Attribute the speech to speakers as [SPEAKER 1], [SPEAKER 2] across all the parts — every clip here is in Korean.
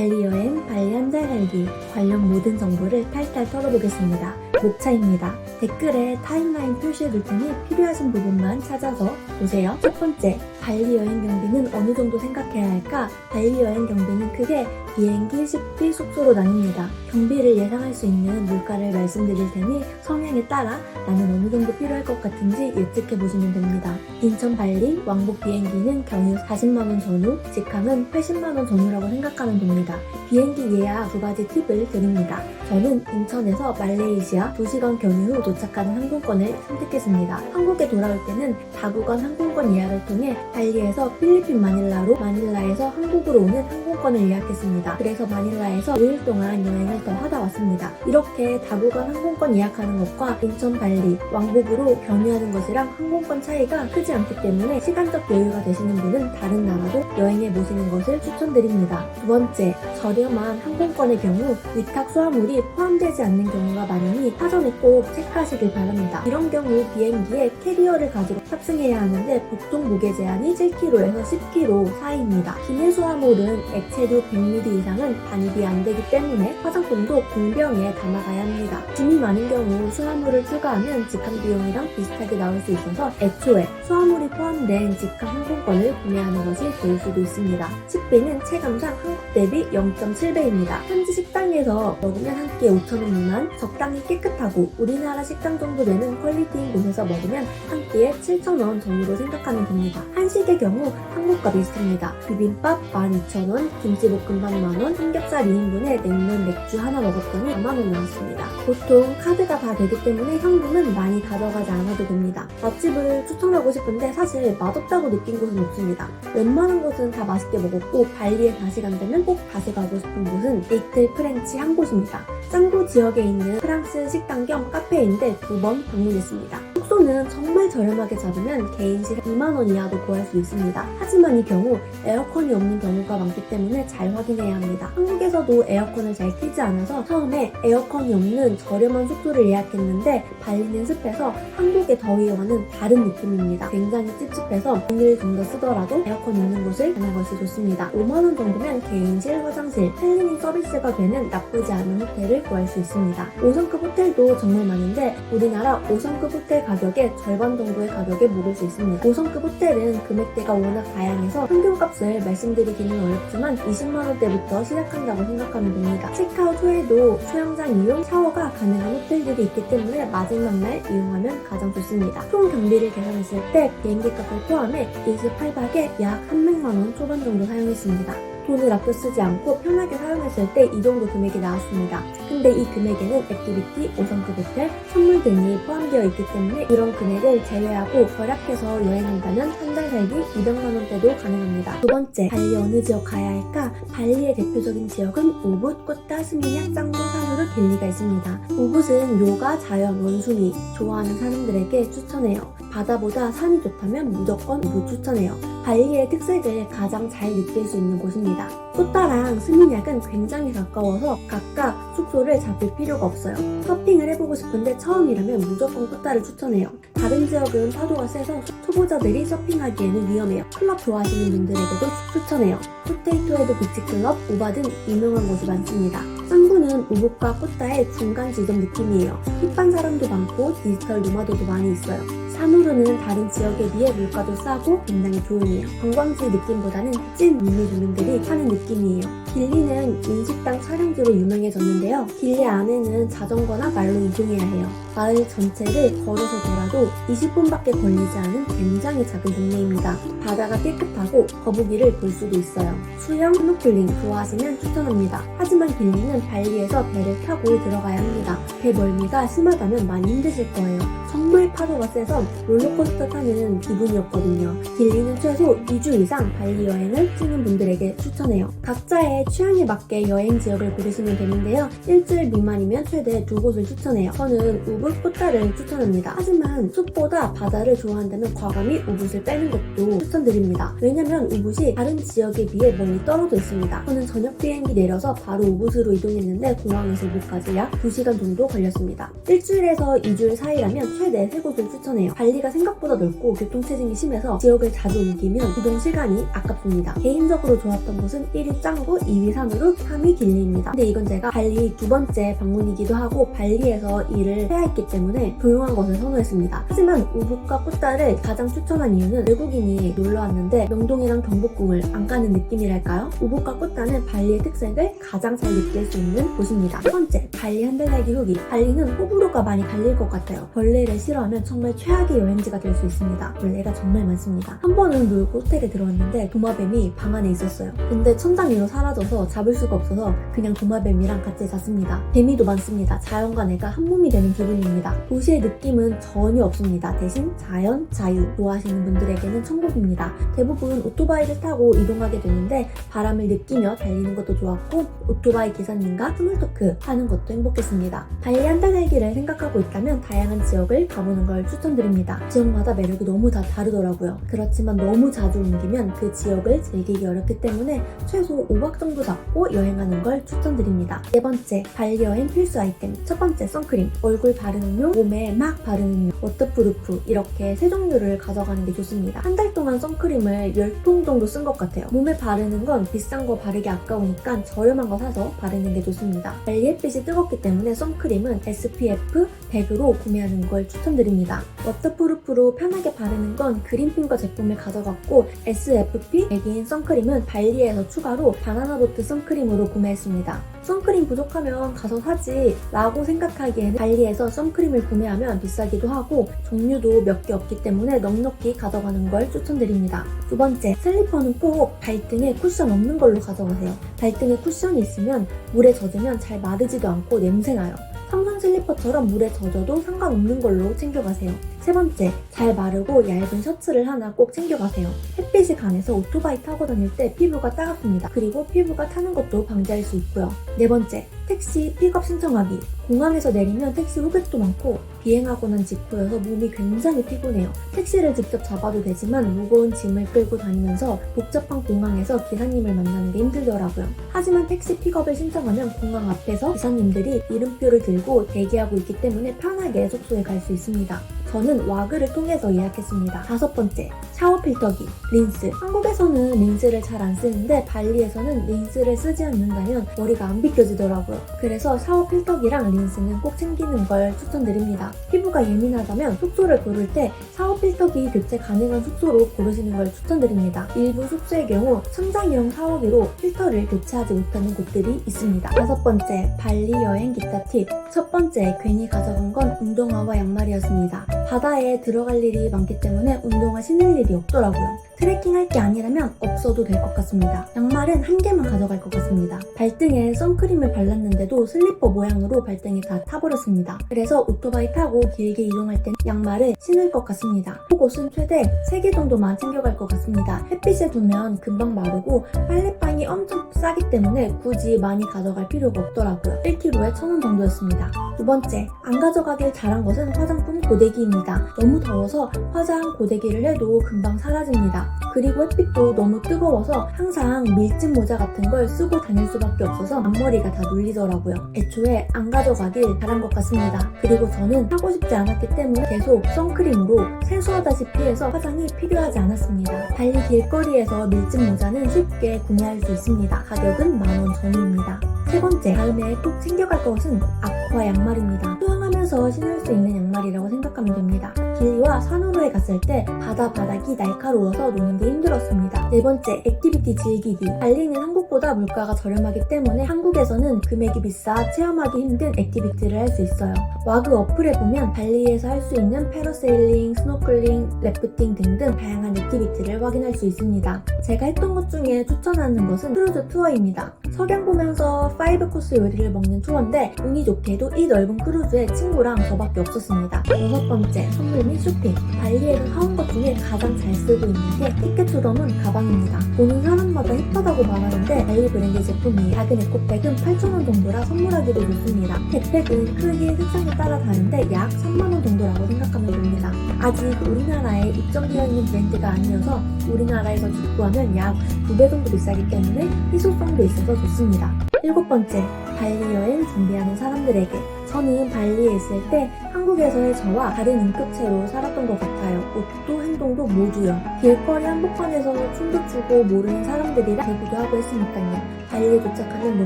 [SPEAKER 1] 발리 여행, 발리 한 달 살기 관련 모든 정보를 탈탈 털어보겠습니다. 목차입니다. 댓글에 타임라인 표시해둘 테니 필요하신 부분만 찾아서 보세요. 첫 번째, 발리 여행 경비는 어느 정도 생각해야 할까? 발리 여행 경비는 크게 비행기, 식비, 숙소로 나뉩니다. 경비를 예상할 수 있는 물가를 말씀드릴 테니 성향에 따라 나는 어느 정도 필요할 것 같은지 예측해 보시면 됩니다. 인천 발리 왕복 비행기는 경유 40만원 전후, 직항은 80만원 전후라고 생각하면 됩니다. 비행기 예약 두 가지 팁을 드립니다. 저는 인천에서 말레이시아 2시간 경유 후 도착하는 항공권을 선택했습니다. 한국에 돌아올 때는 다국원 항공권 예약을 통해 발리에서 필리핀 마닐라로, 마닐라에서 한국으로 오는 항공권을 예약했습니다. 그래서 마닐라에서 5일 동안 여행을 더 하다 왔습니다. 이렇게 다국원 항공권 예약하는 것과 인천 발리 왕복으로 경유하는 것이랑 항공권 차이가 크지 않기 때문에 시간적 여유가 되시는 분은 다른 나라도 여행해 보시는 것을 추천드립니다. 두 번째, 저렴한 항공권의 경우 위탁 수화물이 포함되지 않는 경우가 많으니 사전에 꼭 체크하시길 바랍니다. 이런 경우 비행기에 캐리어를 가지고 탑승해야 하는데 보통 무게 제한이 7kg에서 10kg 사이입니다. 기내 수화물은 액체류 100ml 이상은 반입이 안 되기 때문에 화장품도 공병에 담아가야 합니다. 짐이 많은 경우 수화물을 추가하면 직항 비용이랑 비슷하게 나올 수 있어서 애초에 수화물이 포함된 직항 항공권을 구매하는 것이 좋을 수도 있습니다. 식비는 체감상 한국 대비 0.7배입니다. 현지 식당에서 먹으면 한 끼에 5,000원 미만, 적당히 깨끗하고 우리나라 식당 정도 되는 퀄리티인 곳에서 먹으면 한 끼에 7,000원 정도로 생각하면 됩니다. 한식의 경우 한국과 비슷합니다. 비빔밥 12,000원, 김치볶음밥 만원, 삼겹살 2인분에 냉면 맥주 하나 먹었더니 4만원 나왔습니다. 보통 카드가 다 되기 때문에 현금은 많이 가져가지 않아도 됩니다. 맛집을 추천하고 싶은데 사실 맛없다고 느낀 곳은 없습니다. 웬만한 곳은 다 맛있게 먹었고 발리에 다시 간다면 꼭 다시 가고 싶은 곳은 리틀 프렌치 한 곳입니다. 짱구 지역에 있는 프랑스 식당 겸 카페인데 2번 방문했습니다. 숙소는 정말 저렴하게 잡으면 개인실 2만원 이하도 구할 수 있습니다. 하지만 이 경우 에어컨이 없는 경우가 많기 때문에 잘 확인해야 합니다. 한국에서도 에어컨을 잘 켜지 않아서 처음에 에어컨이 없는 저렴한 숙소를 예약했는데 발리는 습해서 한국의 더위와는 다른 느낌입니다. 굉장히 찝찝해서 돈을 좀 더 쓰더라도 에어컨 있는 곳을 가는 것이 좋습니다. 5만원 정도면 개인실, 화장실, 클리닝 서비스가 되는 나쁘지 않은 호텔을 구할 수 있습니다. 5성급 호텔도 정말 많은데 우리나라 5성급 호텔 가격의 절반 정도의 가격에 묵을 수 있습니다. 5성급 호텔은 금액대가 워낙 다양해서 평균값을 말씀드리기는 어렵지만 20만원대부터 시작한다고 생각하면 됩니다. 체크아웃 후에도 수영장 이용, 샤워가 가능한 호텔들이 있기 때문에 마지막 날 이용하면 가장 좋습니다. 총 경비를 계산했을 때 비행기 값을 포함해 28박에 약 300만원 초반 정도 사용했습니다. 돈을 아껴 쓰지 않고 편하게 사용했을 때 이 정도 금액이 나왔습니다. 근데 이 금액에는 액티비티, 5성급 호텔, 선물 등이 포함되어 있기 때문에 이런 금액을 제외하고 절약해서 여행한다면 한 달 살기 200만원대도 가능합니다. 두 번째, 발리 어느 지역 가야 할까? 발리의 대표적인 지역은 우붓, 꾸따, 스미냑, 짱구, 사누르, 길리가 있습니다. 우붓은 요가, 자연, 원숭이 좋아하는 사람들에게 추천해요. 바다보다 산이 좋다면 무조건 우붓 추천해요. 발리의 특색을 가장 잘 느낄 수 있는 곳입니다. 꾸따랑 스미냑은 굉장히 가까워서 각각 숙소를 잡을 필요가 없어요. 서핑을 해보고 싶은데 처음이라면 무조건 꾸따를 추천해요. 다른 지역은 파도가 세서 초보자들이 서핑하기에는 위험해요. 클럽 좋아하시는 분들에게도 추천해요. 포테이토헤드 비치클럽, 우바 등 유명한 곳이 많습니다. 짱구는 우붓과 꾸따의 중간 지점 느낌이에요. 힙한 사람도 많고 디지털 노마드도 많이 있어요. 사누르는 다른 지역에 비해 물가도 싸고 굉장히 조용해요. 관광지 느낌보다는 찐 밀리 주민들이 사는 느낌이에요. 길리는 인식당 촬영지로 유명해졌는데요. 길리 안에는 자전거나 말로 이동해야 해요. 마을 전체를 걸어서 돌아도 20분밖에 걸리지 않은 굉장히 작은 동네입니다. 바다가 깨끗하고 거북이를 볼 수도 있어요. 수영, 스노클링 좋아하시면 추천합니다. 하지만 길리는 발리에서 배를 타고 들어가야 합니다. 배 멀미가 심하다면 많이 힘드실 거예요. 정말 파도가 세서 롤러코스터 타는 기분이었거든요. 길리는 최소 2주 이상 발리 여행을 쓰는 분들에게 추천해요. 각자의 취향에 맞게 여행 지역을 고르시면 되는데요. 일주일 미만이면 최대 2곳을 추천해요. 저는 우붓, 꾸따를 추천합니다. 하지만 숲보다 바다를 좋아한다면 과감히 우붓을 빼는 것도 추천드립니다. 왜냐면 우붓이 다른 지역에 비해 멀리 떨어져 있습니다. 저는 저녁 비행기 내려서 바로 우붓으로 이동했는데 공항에서 우붓까지 약 2시간 정도 걸렸습니다. 일주일에서 2주일 사이라면 최대 3곳을 추천해요. 발리가 생각보다 넓고 교통체증이 심해서 지역을 자주 옮기면 이동 시간이 아깝습니다. 개인적으로 좋았던 곳은 1위 짱구, 2위 산우룩, 3위 길리입니다. 근데 이건 제가 발리 2번째 방문이기도 하고 발리에서 일을 해야 했기 때문에 조용한 곳을 선호했습니다. 하지만 우붓과 꾸따를 가장 추천한 이유는 외국인이 놀러 왔는데 명동이랑 경복궁을 안 가는 느낌이랄까요? 우붓과 꾸따는 발리의 특색을 가장 잘 느낄 수 있는 곳입니다. 첫 번째, 발리 한 달 살기 후기. 발리는 호불호가 많이 갈릴 것 같아요. 벌레를 싫어하면 정말 최악의 여행지가 될 수 있습니다. 벌레가 정말 많습니다. 한 번은 놀고 호텔에 들어왔는데 도마뱀이 방 안에 있었어요. 근데 천장 위로 사라져서 잡을 수가 없어서 그냥 도마뱀이랑 같이 잤습니다. 개미도 많습니다. 자연과 내가 한 몸이 되는 기분입니다. 도시의 느낌은 전혀 없습니다. 대신 자연, 자유 좋아하시는 분들에게는 천국입니다. 대부분 오토바이를 타고 이동하게 되는데 바람을 느끼며 달리는 것도 좋았고 오토바이 기사님과 스몰 토크 하는 것도 행복했습니다. 발리 한 달 살기를 생각하고 있다면 다양한 지역을 가보는 걸 추천드립니다. 지역마다 매력이 너무 다 다르더라고요. 그렇지만 너무 자주 옮기면 그 지역을 즐기기 어렵기 때문에 최소 5박 정도 잡고 여행하는 걸 추천드립니다. 네 번째, 발리 여행 필수 아이템. 첫 번째, 선크림. 얼굴 바르는 용, 몸에 막 바르는 용, 워터프루프 이렇게 세 종류를 가져가는 게 좋습니다. 한 달 동안 선크림을 10통 정도 쓴 것 같아요. 몸에 바르는 건 비싼 거 바르기 아까우니까 저렴한 거 사서 바르는 게 좋습니다. 발리 햇빛이 뜨겁기 때문에 선크림은 SPF 100으로 구매하는 걸 추천드립니다. 워터프루프로 편하게 바르는 건 그린핑거 제품을 가져갔고 SFP 100인 선크림은 발리에서 추가로 바나나보트 선크림으로 구매했습니다. 선크림 부족하면 가서 사지 라고 생각하기에는 발리에서 선크림을 구매하면 비싸기도 하고 종류도 몇 개 없기 때문에 넉넉히 가져가는 걸 추천드립니다. 두 번째, 슬리퍼는 꼭 발등에 쿠션 없는 걸로 가져가세요. 발등에 쿠션이 있으면 물에 젖으면 잘 마르지도 않고 냄새나요. 평상 슬리퍼처럼 물에 젖어도 상관없는 걸로 챙겨가세요. 세 번째, 잘 마르고 얇은 셔츠를 하나 꼭 챙겨가세요. 햇빛이 강해서 오토바이 타고 다닐 때 피부가 따갑습니다. 그리고 피부가 타는 것도 방지할 수 있고요. 네 번째, 택시 픽업 신청하기. 공항에서 내리면 택시 호객도 많고 비행하고 난 직후여서 몸이 굉장히 피곤해요. 택시를 직접 잡아도 되지만 무거운 짐을 끌고 다니면서 복잡한 공항에서 기사님을 만나는 게 힘들더라고요. 하지만 택시 픽업을 신청하면 공항 앞에서 기사님들이 이름표를 들고 대기하고 있기 때문에 편하게 숙소에 갈 수 있습니다. 저는 와그를 통해서 예약했습니다. 다섯 번째, 샤워 필터기, 린스. 한국에서는 린스를 잘 안 쓰는데 발리에서는 린스를 쓰지 않는다면 머리가 안 비껴지더라고요. 그래서 샤워 필터기랑 린스는 꼭 챙기는 걸 추천드립니다. 피부가 예민하다면 숙소를 고를 때 샤워 필터기 교체 가능한 숙소로 고르시는 걸 추천드립니다. 일부 숙소의 경우 천장형 샤워기로 필터를 교체하지 못하는 곳들이 있습니다. 다섯 번째, 발리 여행 기타 팁. 첫 번째, 괜히 가져간 건 운동화와 양말이었습니다. 바다에 들어갈 일이 많기 때문에 운동화 신을 일이 없더라고요. 트레킹할 게 아니라면 없어도 될 것 같습니다. 양말은 한 개만 가져갈 것 같습니다. 발등에 선크림을 발랐는데도 슬리퍼 모양으로 발등이 다 타버렸습니다. 그래서 오토바이 타고 길게 이동할 땐 양말을 신을 것 같습니다. 속옷은 최대 3개 정도만 챙겨갈 것 같습니다. 햇빛에 두면 금방 마르고 빨래방이 엄청 싸기 때문에 굳이 많이 가져갈 필요가 없더라고요. 1kg에 1,000원 정도였습니다. 두 번째, 안 가져가길 잘한 것은 화장품 고데기입니다. 너무 더워서 화장 고데기를 해도 금방 사라집니다. 그리고 햇빛도 너무 뜨거워서 항상 밀짚 모자 같은 걸 쓰고 다닐 수밖에 없어서 앞머리가 다 눌리더라고요. 애초에 안 가져가길 잘한 것 같습니다. 그리고 저는 하고 싶지 않았기 때문에 계속 선크림으로 세수하다시피 해서 화장이 필요하지 않았습니다. 달리 길거리에서 밀짚 모자는 쉽게 구매할 수 있습니다. 가격은 10,000원 전후입니다. 세 번째, 다음에 꼭 챙겨갈 것은 아쿠아 양말입니다. 수영하면서 신을 수 있는 양말이라고 생각하면 됩니다. 길리와 산호로에 갔을 때 바다 바닥이 날카로워서 노는 게 힘들었습니다. 네 번째, 액티비티 즐기기. 발리는 한국보다 물가가 저렴하기 때문에 한국에서는 금액이 비싸 체험하기 힘든 액티비티를 할 수 있어요. 와그 어플에 보면 발리에서 할 수 있는 패러세일링, 스노클링, 래프팅 등등 다양한 액티비티를 확인할 수 있습니다. 제가 했던 것 중에 추천하는 것은 크루즈 투어입니다. 석양 보면서 5코스 요리를 먹는 투어인데 운이 좋게도 이 넓은 크루즈에 친구랑 저밖에 없었습니다. 여섯 번째, 선물 및 쇼핑. 발리에서 사온 것 중에 가장 잘 쓰고 있는 게 티켓 투덤은 가방입니다. 보는 사람마다 힙하다고 말하는데 발리 브랜드 제품이에요. 작은 에코백은 8,000원 정도라 선물하기도 좋습니다. 백팩은 크기, 색상에 따라 다른데 약 3만원 정도라고 생각하면 됩니다. 아직 우리나라에 입점되어 있는 브랜드가 아니어서 우리나라에서 직구하면 약 2배 정도 비싸기 때문에 희소성도 있어서 좋습니다. 일곱 번째, 발리 여행 준비하는 사람들에게 저는 발리에 있을 때 한국에서의 저와 다른 인격체로 살았던 것 같아요. 옷도 행동도 모두요. 길거리 한복판에서 춤도 추고 모르는 사람들이랑 대구도 하고 했으니까요. 발리에 도착하면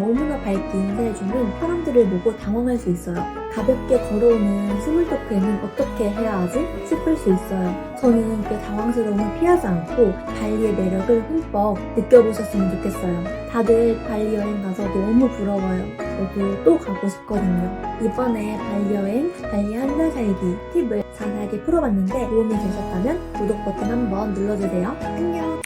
[SPEAKER 1] 너무나 밝게 인사해주는 사람들을 보고 당황할 수 있어요. 가볍게 걸어오는 스몰 토크에는 어떻게 해야 하지? 싶을 수 있어요. 저는 그 당황스러움을 피하지 않고 발리의 매력을 흠뻑 느껴보셨으면 좋겠어요. 다들 발리 여행 가서 너무 부러워요. 저도 또 가고 싶거든요. 이번에 발리 여행, 발리 한 달 살기 팁을 자세하게 풀어봤는데 도움이 되셨다면 구독 버튼 한번 눌러주세요. 안녕!